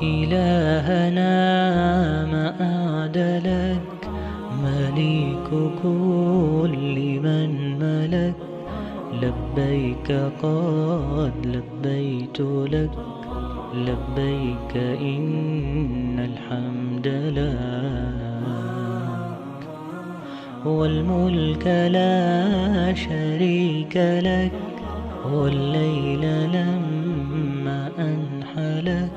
إلهنا ما أعدلك مليك كل من ملك لبيك قد لبيت لك لبيك إن الحمد لك والملك لا شريك لك والليل لما أنحلك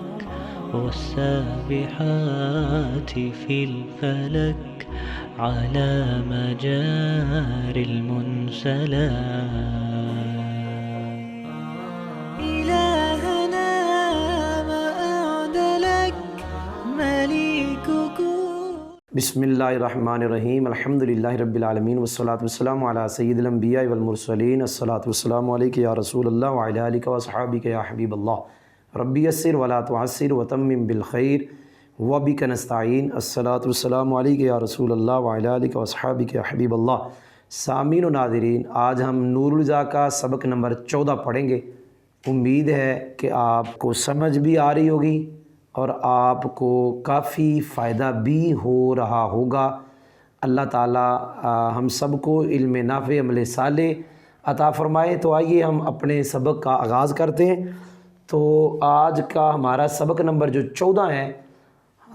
والسابحات في الفلك على مجاري المنسلات إلهنا ما أعدلك مليكك. بسم اللہ الرحمن الرحیم، الحمدللہ رب العالمین والصلاة والسلام علی سید الانبیاء والمرسلین، الصلاة والسلام علیک یا رسول اللہ وعلی آلک واصحابک یا حبیب اللہ، ربی یسر ولا تعسر وتمم بالخیر وبک نستعین، الصلاة والسلام علیک یا رسول اللہ وعلی آلک واصحابک یا حبیب اللہ۔ سامعین و ناظرین، آج ہم نور الہدیٰ کا سبق نمبر 14 پڑھیں گے۔ امید ہے کہ آپ کو سمجھ بھی آ رہی ہوگی اور آپ کو کافی فائدہ بھی ہو رہا ہوگا۔ اللہ تعالی ہم سب کو علم نافع عمل صالح عطا فرمائے۔ تو آئیے ہم اپنے سبق کا آغاز کرتے ہیں۔ تو آج کا ہمارا سبق نمبر جو 14 ہے،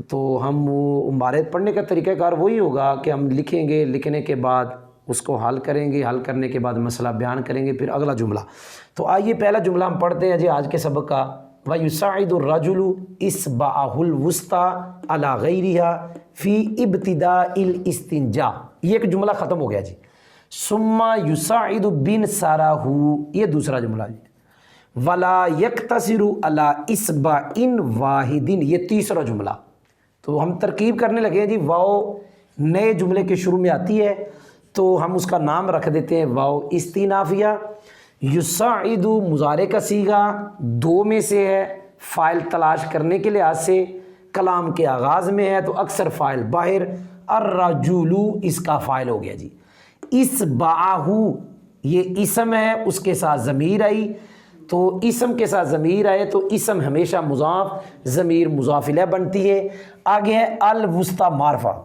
تو ہم ہمارے پڑھنے کا طریقہ کار وہی ہوگا کہ ہم لکھیں گے، لکھنے کے بعد اس کو حل کریں گے، حل کرنے کے بعد مسئلہ بیان کریں گے، پھر اگلا جملہ۔ تو آئیے پہلا جملہ ہم پڑھتے ہیں جی آج کے سبق کا۔ وَيُسَاعِدُ الرَّجُلُ إِصْبَعَهُ الْوُسْطَى عَلَى غَيْرِهَا فِي ابْتِدَاءِ الْإِسْتِنْجَاء۔ یہ ایک جملہ ختم ہو گیا جی۔ ثُمَّ يُسَاعِدُ بِانْصَارَهُ، یہ دوسرا جملہ جی۔ وَلَا يَقْتَصِرُ عَلَى إِصْبَعٍ وَاحِدٍ، یہ تیسرا جملہ۔ تو ہم ترکیب کرنے لگے ہیں جی۔ واو نئے جملے کے شروع میں آتی ہے تو ہم اس کا نام رکھ دیتے ہیں واو استینافیہ۔ یساعد مضارع کا صیغہ دو میں سے ہے، فاعل تلاش کرنے کے لحاظ سے کلام کے آغاز میں ہے تو اکثر فاعل باہر، الرجل اس کا فاعل ہو گیا جی۔ اصبعہ یہ اسم ہے، اس کے ساتھ ضمیر آئی، تو اسم کے ساتھ ضمیر آئے تو اسم ہمیشہ مضاف، ضمیر مضاف الیہ بنتی ہے۔ آگے ہے الوسطی معرفہ،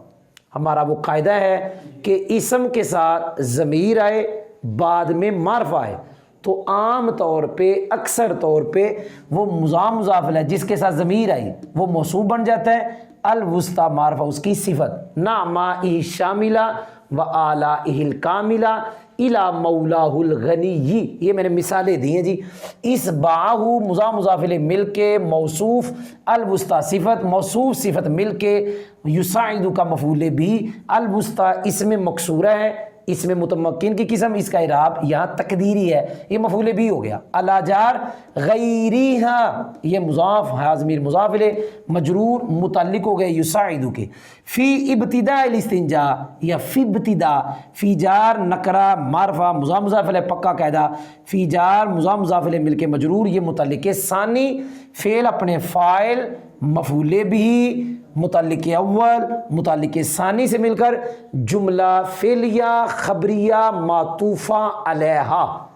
ہمارا وہ قاعدہ ہے کہ اسم کے ساتھ ضمیر آئے بعد میں معرفہ آئے تو عام طور پہ اکثر طور پہ وہ مضاف الیہ جس کے ساتھ ضمیر آئی وہ موصوف بن جاتا ہے۔ الوسطی معرفہ اس کی صفت، نعمائہ شاملہ و آلائہ الکاملہ الی مولاہ الغنی، یہ میں نے مثالیں دی ہیں جی۔ اصبعہ مضاف الیہ مل کے موصوف، الوسطی صفت، موصوف صفت مل کے یساعد کا مفعول بھی، الوسطی اسم مکسورہ ہے، اس میں متمکن کی قسم، اس کا اعراب یہاں تقدیری ہے، یہ مفعول بھی ہو گیا۔ علی جار غیریہا، یہ مضاف ہے، ضمیر مضاف الیہ مجرور متعلق ہو گئے یساعد کے۔ فی ابتداء الاستنجاء یا فی ابتداء، فی جار نکرہ معرفہ مضاف الیہ پکا قاعدہ، فی جار مضاف الیہ مل کے مجرور، یہ متعلق ثانی، فعل اپنے فاعل مفعول بھی متعلق اول متعلق ثانی سے مل کر جملہ فعلیہ خبریہ معطوفہ علیہا،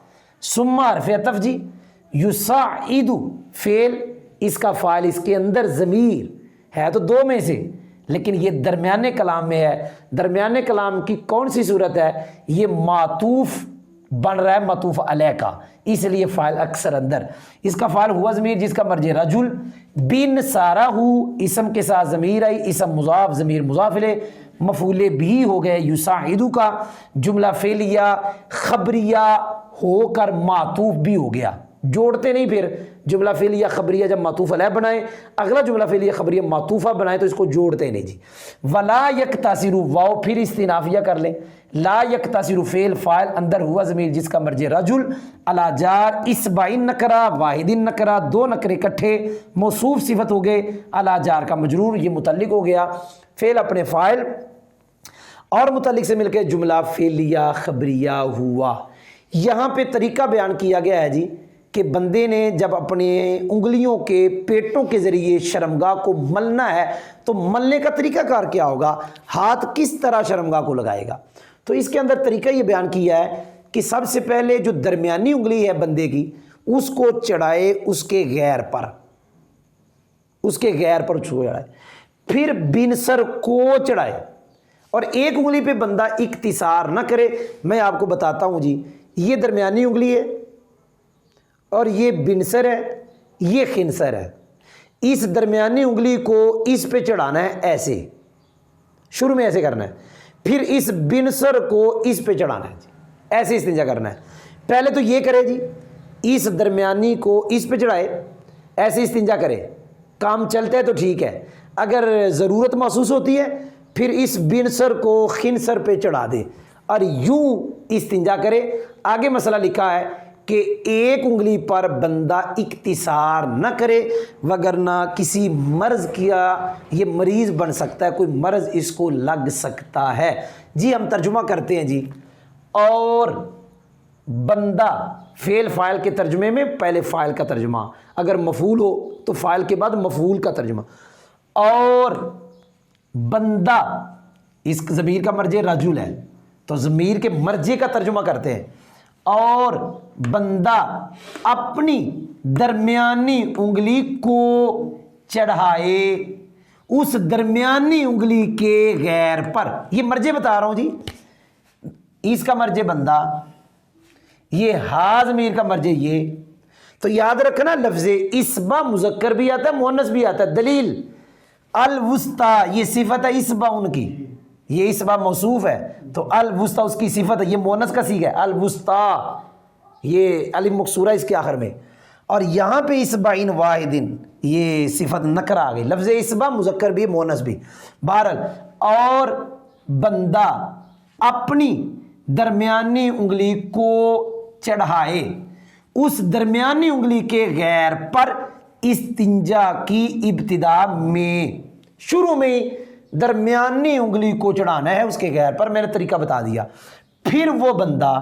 ثم حرف عطف جی۔ یساعد فعل، اس کا فاعل اس کے اندر ضمیر ہے تو دو میں سے، لیکن یہ درمیانے کلام میں ہے۔ درمیانے کلام کی کون سی صورت ہے؟ یہ معطوف بن رہا ہے معطوف علیہ کا، اس لیے فاعل اکثر اندر، اس کا فاعل ہوا ضمیر جس کا مرجع رجل، بن سارہ اسم کے ساتھ ضمیر آئی، اسم مضاف ضمیر مضاف الیہ مفعول بھی ہو گئے یساعد کا، جملہ فعلیہ خبریہ ہو کر معطوف بھی ہو گیا، جوڑتے نہیں پھر جملہ فعلیہ خبریہ جب معطوف علیہ بنائے اگلا جملہ فعلیہ خبریہ معطوفہ بنائے تو اس کو جوڑتے نہیں جی۔ ولا یکتاثر، واو پھر استنافیہ کر لیں، لا یکتاثر فعل فاعل اندر ہوا ضمیر جس کا مرجع رجل، علی جار اصبع نکرہ واحد نکرہ، دو نکرے اکٹھے موصوف صفت ہو گئے، علی جار کا مجرور یہ متعلق ہو گیا، فعل اپنے فاعل اور متعلق سے مل کے جملہ فعلیہ خبریہ ہوا۔ یہاں پہ طریقہ بیان کیا گیا ہے جی کہ بندے نے جب اپنے انگلیوں کے پیٹوں کے ذریعے شرمگاہ کو ملنا ہے تو ملنے کا طریقہ کار کیا ہوگا، ہاتھ کس طرح شرمگاہ کو لگائے گا۔ تو اس کے اندر طریقہ یہ بیان کیا ہے کہ سب سے پہلے جو درمیانی انگلی ہے بندے کی اس کو چڑھائے اس کے غیر پر، اس کے غیر پر اس کو چڑھائے، پھر بنسر کو چڑھائے، اور ایک انگلی پہ بندہ اقتصار نہ کرے۔ میں آپ کو بتاتا ہوں جی، یہ درمیانی انگلی ہے اور یہ بنسر ہے، یہ خنسر ہے۔ اس درمیانی انگلی کو اس پہ چڑھانا ہے ایسے، شروع میں ایسے کرنا ہے، پھر اس بنسر کو اس پہ چڑھانا ہے جی، ایسے استنجا کرنا ہے۔ پہلے تو یہ کرے جی، اس درمیانی کو اس پہ چڑھائے، ایسے استنجا کرے، کام چلتا ہے تو ٹھیک ہے، اگر ضرورت محسوس ہوتی ہے پھر اس بنسر کو خنسر پہ چڑھا دے اور یوں استنجا کرے۔ آگے مسئلہ لکھا ہے کہ ایک انگلی پر بندہ اقتصار نہ کرے، وگرنہ کسی مرض کیا یہ مریض بن سکتا ہے، کوئی مرض اس کو لگ سکتا ہے۔ جی ہم ترجمہ کرتے ہیں جی، اور بندہ فعل فاعل کے ترجمے میں پہلے فاعل کا ترجمہ، اگر مفعول ہو تو فاعل کے بعد مفعول کا ترجمہ، اور بندہ اس ضمیر کا مرجع رجل ہے تو ضمیر کے مرجع کا ترجمہ کرتے ہیں، اور بندہ اپنی درمیانی انگلی کو چڑھائے اس درمیانی انگلی کے غیر پر۔ یہ مرجع بتا رہا ہوں جی، اس کا مرجع بندہ، یہ ہا ضمیر کا مرجع یہ، تو یاد رکھنا لفظ اسبا مذکر بھی آتا ہے مؤنث بھی آتا ہے۔ دلیل الوسطی، یہ صفت ہے اسبا ان کی، یہ اسبا موصوف ہے تو الوسطی اس کی صفت ہے، یہ مؤنث کا صیغہ ہے الوسطی، یہ الف مکسورہ اس کے آخر میں، اور یہاں پہ اسبعین واحدن یہ صفت نکرہ آ گئی، لفظ اسبا مذکر بھی مؤنث بھی۔ بہرحال اور بندہ اپنی درمیانی انگلی کو چڑھائے اس درمیانی انگلی کے غیر پر استنجا کی ابتدا میں، شروع میں درمیانی انگلی کو چڑھانا ہے اس کے غیر پر، میں نے طریقہ بتا دیا۔ پھر وہ بندہ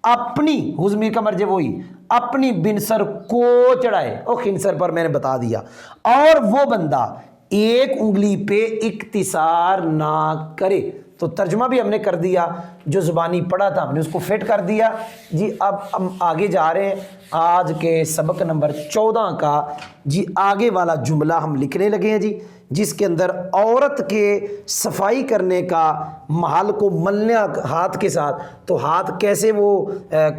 اپنی، ضمیر کا مرجع وہی، اپنی بنسر کو چڑھائے، اور خنسر پر میں نے بتا دیا، اور وہ بندہ ایک انگلی پہ اقتصار نہ کرے۔ تو ترجمہ بھی ہم نے کر دیا، جو زبانی پڑھا تھا ہم نے اس کو فٹ کر دیا جی۔ اب ہم آگے جا رہے ہیں آج کے سبق نمبر 14 کا جی، آگے والا جملہ ہم لکھنے لگے ہیں جی، جس کے اندر عورت کے صفائی کرنے کا محل کو ملنے ہاتھ کے ساتھ، تو ہاتھ کیسے وہ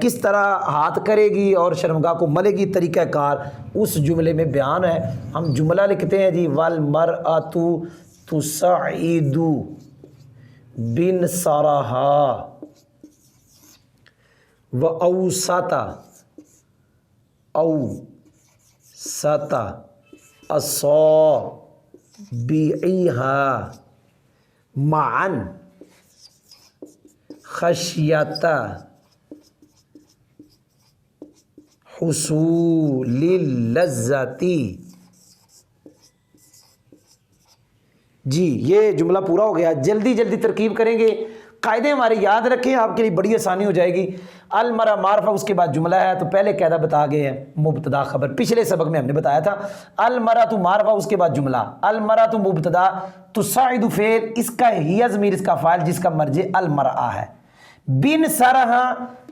کس طرح ہاتھ کرے گی اور شرمگاہ کو ملے گی، طریقہ کار اس جملے میں بیان ہے۔ ہم جملہ لکھتے ہیں جی، والمرأۃ تسعد بنصرہا وأوسط أصابعها معا خشیۃ حصول اللذۃ۔ جی یہ جملہ پورا ہو گیا، جلدی جلدی ترکیب کریں گے، قاعدے ہمارے یاد رکھیں، آپ کے لیے بڑی آسانی ہو جائے گی۔ المرأہ معرفہ، اس کے بعد جملہ ہے، تو پہلے قاعدہ بتا گئے ہیں، مبتدا خبر، پچھلے سبق میں ہم نے بتایا تھا۔ المرأۃ معرفہ، اس کے بعد جملہ، المرأۃ مبتدا، تساعد فعل، اس کا ہی ضمیر اس کا فاعل جس کا مرجع المرأہ ہے، بن سرہا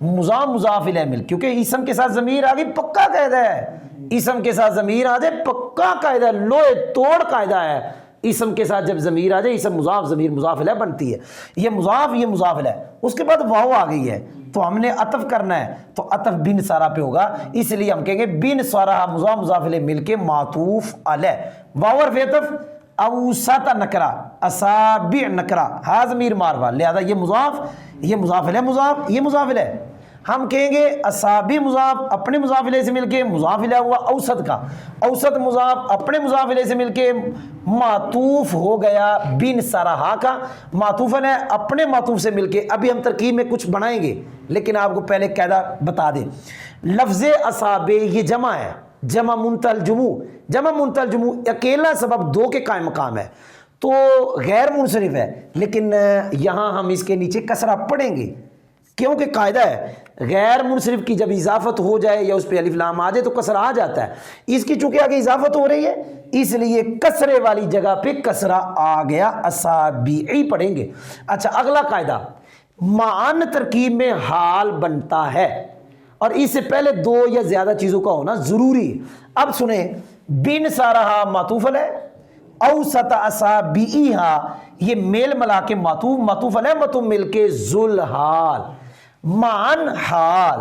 مضاف مضاف الیہ مل، کیونکہ اسم کے ساتھ ضمیر آ گئی، پکا قاعدہ ہے، اسم کے ساتھ ضمیر آ جائے پکا قاعدہ، لوہے توڑ قاعدہ ہے۔ اسم کے ساتھ جب ضمیر آ جائے، اسم مضاف ضمیر مضاف الیہ بنتی ہے، یہ مضاف الیہ، اس کے بعد واو آ گئی ہے تو ہم نے عطف کرنا ہے، تو عطف بن سارا پہ ہوگا، اس لیے ہم کہیں گے بن سارا مضاف مضاف الیہ مل کے معطوف علیہ، واو حرف عطف، اوسط نکرہ، اصابع نکرہ، ہا ضمیر معرفہ، لہذا یہ مضاف الیہ مضاف، یہ مضاف الیہ، ہم کہیں گے اصابع مضاف اپنے مضاف الیہ سے مل کے مضاف الیہ ہوا اوسط کا، اوسط مضاف اپنے مضاف الیہ سے مل کے معطوف ہو گیا بن سرہا کا، معطوف علیہ اپنے معطوف سے مل کے۔ ابھی ہم ترکیب میں کچھ بنائیں گے، لیکن آپ کو پہلے قاعدہ بتا دیں۔ لفظ اصابع یہ جمع ہے، جمع منتہی الجموع، جمع منتہی الجموع اکیلا سبب دو کے قائم مقام ہے تو غیر منصرف ہے، لیکن یہاں ہم اس کے نیچے کسرہ پڑھیں گے، کیونکہ قاعدہ ہے غیر منصرف کی جب اضافت ہو جائے یا اس پہ الف لام آ جائے تو کسرہ آ جاتا ہے، اس کی چونکہ آگے اضافت ہو رہی ہے اس لیے کسرے والی جگہ پہ کسرہ آ گیا، اصابعی پڑھیں گے۔ اچھا اگلا قاعدہ، معاً ترکیب میں حال بنتا ہے اور اس سے پہلے دو یا زیادہ چیزوں کا ہونا ضروری۔ اب سنیں، بن سارہا معطوف علیہ، اوسط اصابعہا یہ میل ملا کے معطوف علیہ، معطوف مل کے ذوالحال معن حال،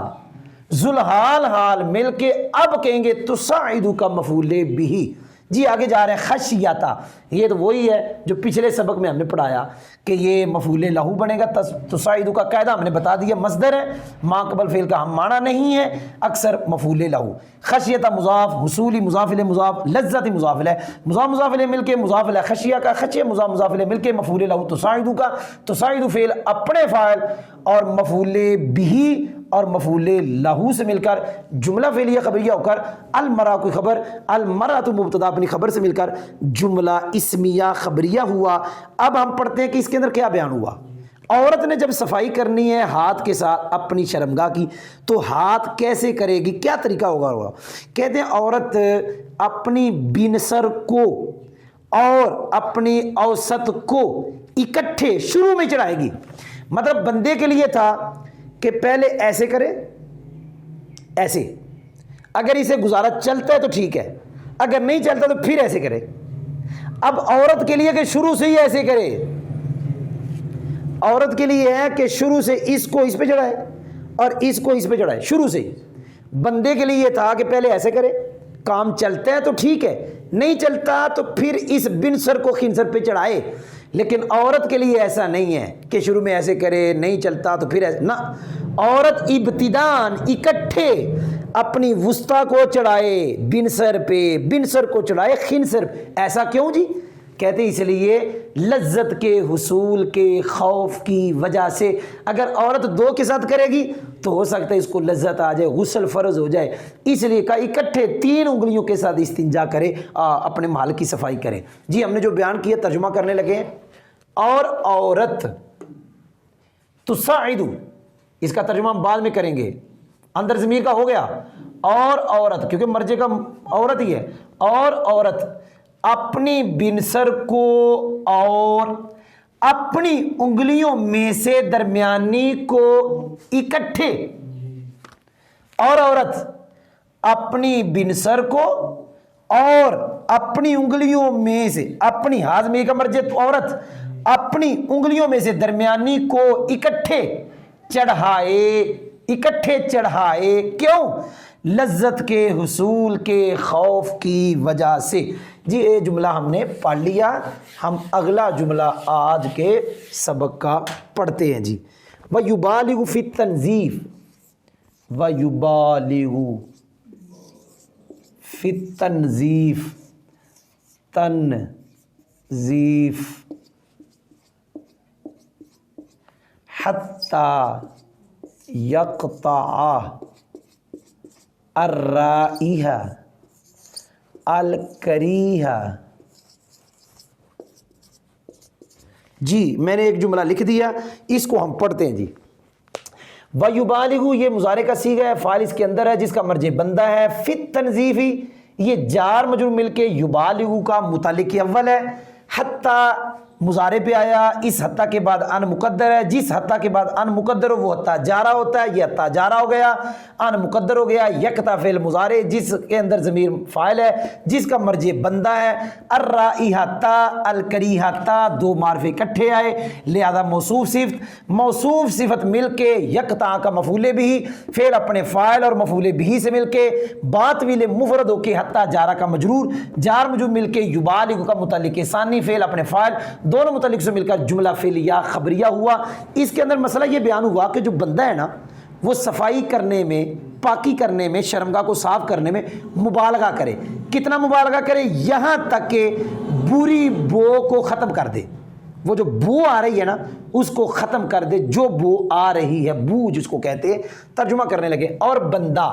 ذوالحال حال مل کے اب کہیں گے تساعد کا مفعول بھی۔ جی آگے جا رہے ہیں خشیتا، یہ تو وہی ہے جو پچھلے سبق میں ہم نے پڑھایا کہ یہ مفعول لہو بنے گا۔ تساعد کا قاعدہ ہم نے بتا دیا، مصدر ہے، ما قبل فعل کا ہم معنی نہیں ہے، اکثر مفعول لہو۔ خشیتا مضاف، حصولی مضاف الیہ مضاف، لذت مضاف الیہ، مضاف الیہ مل کے مضاف الیہ خشیہ کا، خشیہ مضاف الیہ مل کے مفعول لہو تساعد کا، تساعد فعل اپنے فاعل اور مفعول بھی اور مفعول لہو سے مل کر جملہ فعلیہ خبریہ ہو کر المرأة کوئی خبر، المرأة مبتدا اپنی خبر سے مل کر جملہ اسمیہ خبریہ ہوا۔ اب ہم پڑھتے ہیں کہ اس کے اندر کیا بیان ہوا۔ عورت نے جب صفائی کرنی ہے ہاتھ کے ساتھ اپنی شرمگاہ کی تو ہاتھ کیسے کرے گی، کیا طریقہ ہوگا؟ کہتے ہیں عورت اپنی بنسر کو اور اپنی اوسط کو اکٹھے شروع میں چڑھائے گی۔ مطلب بندے کے لیے تھا کہ پہلے ایسے کرے، ایسے، اگر اسے گزارا چلتا ہے تو ٹھیک ہے، اگر نہیں چلتا تو پھر ایسے کرے۔ اب عورت کے لیے کہ شروع سے ہی ایسے کرے، عورت کے لیے ہے کہ شروع سے اس کو اس پہ چڑھائے اور اس کو اس پہ چڑھائے، شروع سے ہی۔ بندے کے لیے یہ تھا کہ پہلے ایسے کرے، کام چلتا ہے تو ٹھیک ہے، نہیں چلتا تو پھر اس بنسر کو خنسر پہ چڑھائے۔ لیکن عورت کے لیے ایسا نہیں ہے کہ شروع میں ایسے کرے، نہیں چلتا تو پھر ایسے، نہ، عورت ابتداً اکٹھے اپنی وسطی کو چڑھائے بنسر پہ، بنسر کو چڑھائے خنسر پہ۔ ایسا کیوں جی؟ کہتے ہیں اس لیے لذت کے حصول کے خوف کی وجہ سے۔ اگر عورت دو کے ساتھ کرے گی تو ہو سکتا ہے اس کو لذت آ جائے، غسل فرض ہو جائے، اس لیے کہا اکٹھے 3 انگلیوں کے ساتھ استنجا کرے، اپنے محل کی صفائی کرے۔ جی ہم نے جو بیان کیا ترجمہ کرنے لگے ہیں۔ اور عورت تساعد، اس کا ترجمہ ہم بعد میں کریں گے، اندر ضمیر کا ہو گیا، اور عورت کیونکہ مرجع کا عورت ہی ہے، اور عورت اپنی بنسر کو اور اپنی انگلیوں میں سے درمیانی کو اکٹھے، اور عورت اپنی بنسر کو اور اپنی انگلیوں میں سے، اپنی ہاضمی کا مرجع عورت اپنی انگلیوں میں سے درمیانی کو اکٹھے چڑھائے، اکٹھے چڑھائے، کیوں؟ لذت کے حصول کے خوف کی وجہ سے۔ جی یہ جملہ ہم نے پڑھ لیا، ہم اگلا جملہ آج کے سبق کا پڑھتے ہیں۔ جی وَيُبَالِغُ فِي التَّنْظِيفِ، وَيُبَالِغُ فِي التَّنْظِيفِ، تنظیف، حتی یقطع الرائحہ الکریہہ۔ جی میں نے ایک جملہ لکھ دیا، اس کو ہم پڑھتے ہیں۔ جی وَيُبَالِغُ یہ مضارع کا صیغہ ہے، فاعل اس کے اندر ہے جس کا مرجع بندہ ہے۔ فی التنظیف یہ جار مجرور مل کے یبالغ کا متعلق اول ہے، حتی مضارع پہ آیا، اس حتی کے بعد ان مقدر ہے، جس حتی کے بعد ان مقدر ہو وہ حتی جارہ ہوتا ہے، یہ حتی جارہ ہو گیا، ان مقدر ہو گیا۔ یقطع فعل مضارع جس کے اندر ضمیر فاعل ہے جس کا مرجع بندہ ہے۔ الرائحہ تا، الکریہہ تا، 2 معرفے اکٹھے آئے لہذا موصوف صفت، موصوف صفت مل کے یقطع کا مفعول بھی، فعل اپنے فاعل اور مفعول بھی سے مل کے، بات ویل مفرد ہو کے حتی جارہ کا مجرور، جار مجرور مل کے یبالغ کا متعلق ثانی، فعل اپنے فاعل دونوں متعلق سے مل کر جملہ فعلیہ خبریہ ہوا۔ اس کے اندر مسئلہ یہ بیان ہوا کہ جو بندہ ہے نا وہ صفائی کرنے میں، پاکی کرنے میں، شرمگاہ کو صاف کرنے میں مبالغہ کرے۔ کتنا مبالغہ کرے؟ یہاں تک کہ بری بو کو ختم کر دے، وہ جو بو آ رہی ہے نا اس کو ختم کر دے، جو بو آ رہی ہے، بو جس کو کہتے ہیں۔ ترجمہ کرنے لگے، اور بندہ،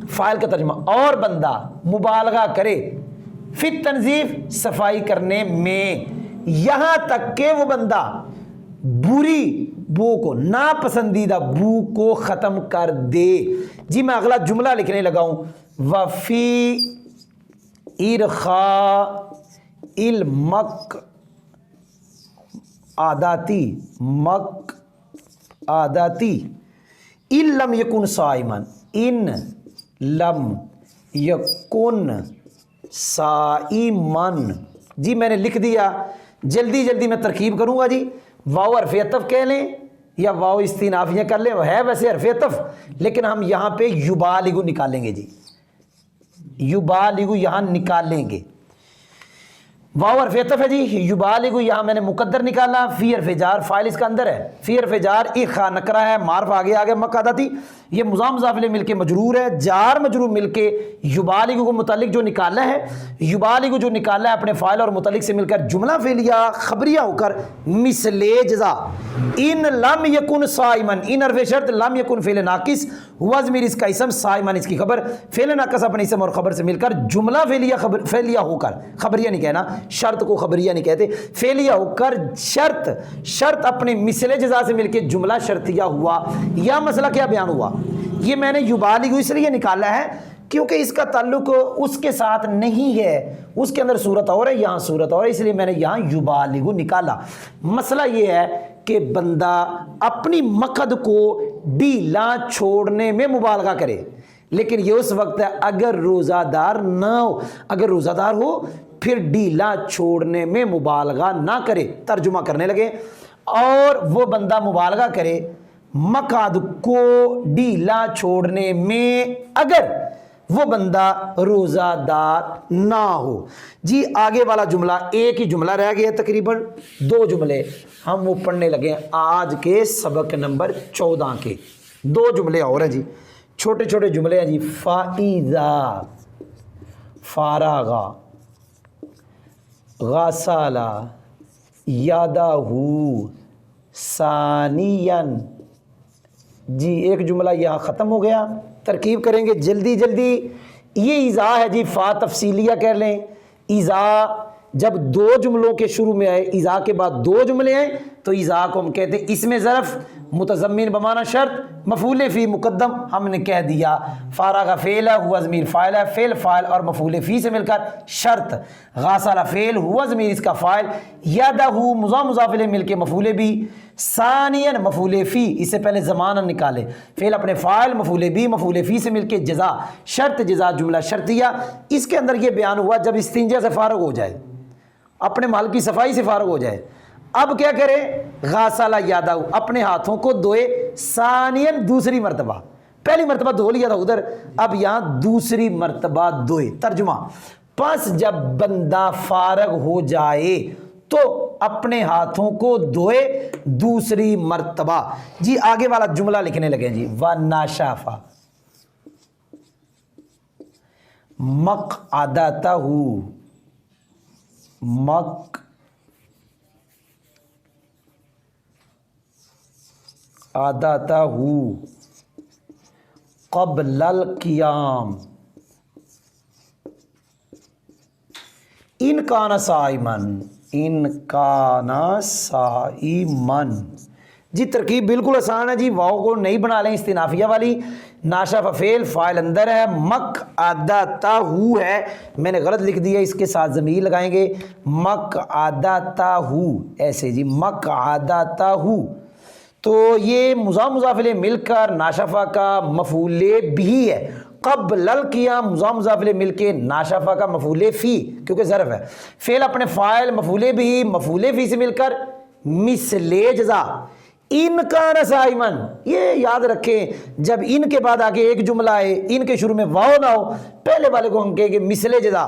فاعل کا ترجمہ، اور بندہ مبالغہ کرے، فی تنظیف صفائی کرنے میں، یہاں تک کہ وہ بندہ بری بو کو، ناپسندیدہ بو کو ختم کر دے۔ جی میں اگلا جملہ لکھنے لگا ہوں، وفی ارخاء المک عاداتی، مک عاداتی ان لم یکن صائما، ان لم یکن صائمن، جی میں نے لکھ دیا، جلدی جلدی میں ترکیب کروں گا جی۔ واو حرف عطف کہہ لیں یا واو استئنافیہ کر لیں، ہے ویسے حرف عطف لیکن ہم یہاں پہ یبالغ نکالیں گے جی، یبالغ یہاں نکالیں گے۔ واو حرف عطف ہے جی، یبالغ یہاں میں نے مقدر نکالا، فی حرف جار فاعل اس کا اندر ہے، فی حرف جار اخا نکرہ ہے، معرف آگے مقعدتی، یہ مضاف مضاف الیہ مل کے مجرور ہے، جار مجرور مل کے یبالغ کو متعلق جو نکالا ہے، یبالغ جو نکالا ہے اپنے فاعل اور متعلق سے مل کر جملہ فعلیہ خبریہ ہو کر مثل جزا۔ ان لم یکن صائمن، ان حرف شرط، لم یکن فعل ناقص، ہوا ضمیر اس کا اسم، صائمن اس کی خبر، فعل ناقص اپنے اسم اور خبر سے مل کر جملہ فعلیہ ہو کر، خبریہ نہیں کہنا، شرط کو خبریہ نہیں کہتے، فعلیہ ہو کر شرط اپنے مثل جزا سے مل کے جملہ شرطیہ ہوا۔ یا مسئلہ کیا بیان ہوا؟ یہ میں نے یبالغ اس لیے نکالا ہے کیونکہ اس کا تعلق اس کے ساتھ نہیں ہے، اس کے اندر صورت اور ہے، یہاں صورت اور ہے، اس لیے میں نے یہاں یبالغ نکالا۔ مسئلہ یہ ہے کہ بندہ اپنی مقد کو ڈھیلا چھوڑنے میں مبالغہ کرے، لیکن یہ اس وقت ہے اگر روزہ دار نہ ہو، اگر روزہ دار ہو پھر ڈھیلا چھوڑنے میں مبالغہ نہ کرے۔ ترجمہ کرنے لگے، اور وہ بندہ مبالغہ کرے مقعد کو ڈھیلا چھوڑنے میں اگر وہ بندہ روزہ دار نہ ہو۔ جی آگے والا جملہ، ایک ہی جملہ رہ گیا تقریباً، 2 جملے ہم وہ پڑھنے لگے ہیں آج کے سبق نمبر 14 کے، 2 جملے اور ہیں جی، چھوٹے چھوٹے جملے ہیں جی۔ فَإِذَا فَارَغَ غَسَلَ يَدَهُ ثَانِيًا، جی ایک جملہ یہاں ختم ہو گیا، ترکیب کریں گے جلدی جلدی۔ یہ ایذا ہے جی، فا تفصیلیہ کہہ لیں، ایذا جب 2 جملوں کے شروع میں آئے، ایذا کے بعد 2 جملے ہیں تو ایذا کو ہم کہتے ہیں اسم ظرف متضمن بمعنی شرط، مفعول فی مقدم، ہم نے کہہ دیا فارغ فعل ہے، ہوا ضمیر فاعل ہے، فعل فاعل اور مفعول فی سے مل کر شرط، غاسل فعل، ہوا ضمیر اس کا فاعل، یدہ مضاف مضاف الیہ مل کے مفعول بھی، ثانیاً مفعول فی، اس سے پہلے زمانہ نکالے، فعل اپنے فاعل، مفعول بھی مفعول فی سے مل کے جزا، شرط جزا جملہ شرطیہ۔ اس کے اندر یہ بیان ہوا جب استنجا سے فارغ ہو جائے، اپنے مال کی صفائی سے فارغ ہو جائے، اب کیا کرے؟ غاسل یدہ، اپنے ہاتھوں کو دھوئے، ثانیاً دوسری مرتبہ، پہلی مرتبہ دھو لیا تھا ادھر، اب یہاں دوسری مرتبہ دھوئے۔ ترجمہ، پس جب بندہ فارغ ہو جائے تو اپنے ہاتھوں کو دھوئے دوسری مرتبہ۔ جی آگے والا جملہ لکھنے لگے جی، وَنَشَفَ مَقْعَدَتَهُ، مقعدتہ قبل القیام ان کان صائمن، ان کان صائمن۔ جی ترکیب بالکل آسان ہے جی، واو کو نہیں بنا لیں استنافیہ والی، ناشف فعل فاعل اندر ہے، مقعدتہ ہے، میں نے غلط لکھ دیا، اس کے ساتھ ضمیر لگائیں گے، مقعدتہ ایسے جی، مقعدتہ، تو یہ مضاف مضاف الیہ مل کر ناشفہ کا مفعول بھی ہے، قبل القیام مضاف مضاف الیہ مل کے ناشفہ کا مفعول فی، کیونکہ ظرف ہے، فعل اپنے فاعل مفعول بھی مفعول فی سے مل کر مثل جزا، ان کان صائمن، یہ یاد رکھیں جب ان کے بعد آگے ایک جملہ ہے، ان کے شروع میں واو نہ ہو، پہلے والے کو ہم کہیں گے مثل جزا۔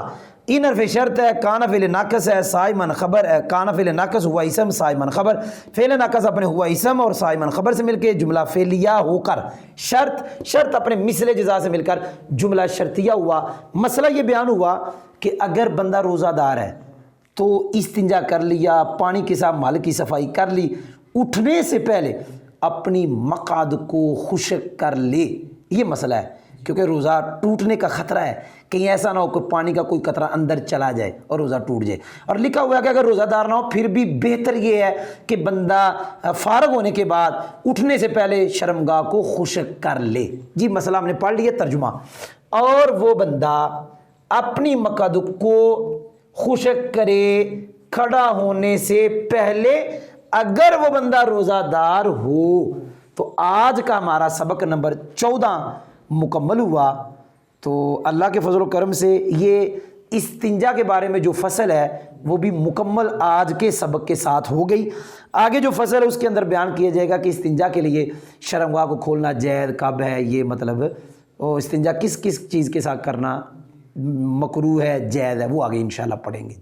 ان حرف شرط ہے، کان فعل ناقص ہے، صائمن خبر ہے، کان فعل ناقص ہوا اسم، صائمن خبر، فعل ناقص اپنے ہوا اسم اور صائمن خبر سے مل کے جملہ فعلیہ ہو کر شرط اپنے مثل جزا سے مل کر جملہ شرطیہ ہوا۔ مسئلہ یہ بیان ہوا کہ اگر بندہ روزہ دار ہے تو استنجا کر لیا، پانی کے ساتھ مال کی صفائی کر لی، اٹھنے سے پہلے اپنی مقعد کو خشک کر لے، یہ مسئلہ ہے، کیونکہ روزہ ٹوٹنے کا خطرہ ہے، کہیں ایسا نہ ہو کہ پانی کا کوئی قطرہ اندر چلا جائے اور روزہ ٹوٹ جائے، اور لکھا ہوا ہے کہ اگر روزہ دار نہ ہو پھر بھی بہتر یہ ہے کہ بندہ فارغ ہونے کے بعد اٹھنے سے پہلے شرمگاہ کو خشک کر لے۔ جی مسئلہ ہم نے پڑھ لیا، ترجمہ، اور وہ بندہ اپنی مقعد کو خشک کرے کھڑا ہونے سے پہلے اگر وہ بندہ روزہ دار ہو۔ تو آج کا ہمارا سبق نمبر 14 مکمل ہوا۔ تو اللہ کے فضل و کرم سے یہ استنجا کے بارے میں جو فصل ہے وہ بھی مکمل آج کے سبق کے ساتھ ہو گئی. آگے جو فصل ہے اس کے اندر بیان کیا جائے گا کہ استنجا کے لیے شرمگاہ کو کھولنا جائز کب ہے، یہ مطلب وہ استنجا کس کس چیز کے ساتھ کرنا مکروہ ہے، جائز ہے، وہ آگے انشاءاللہ پڑھیں گے.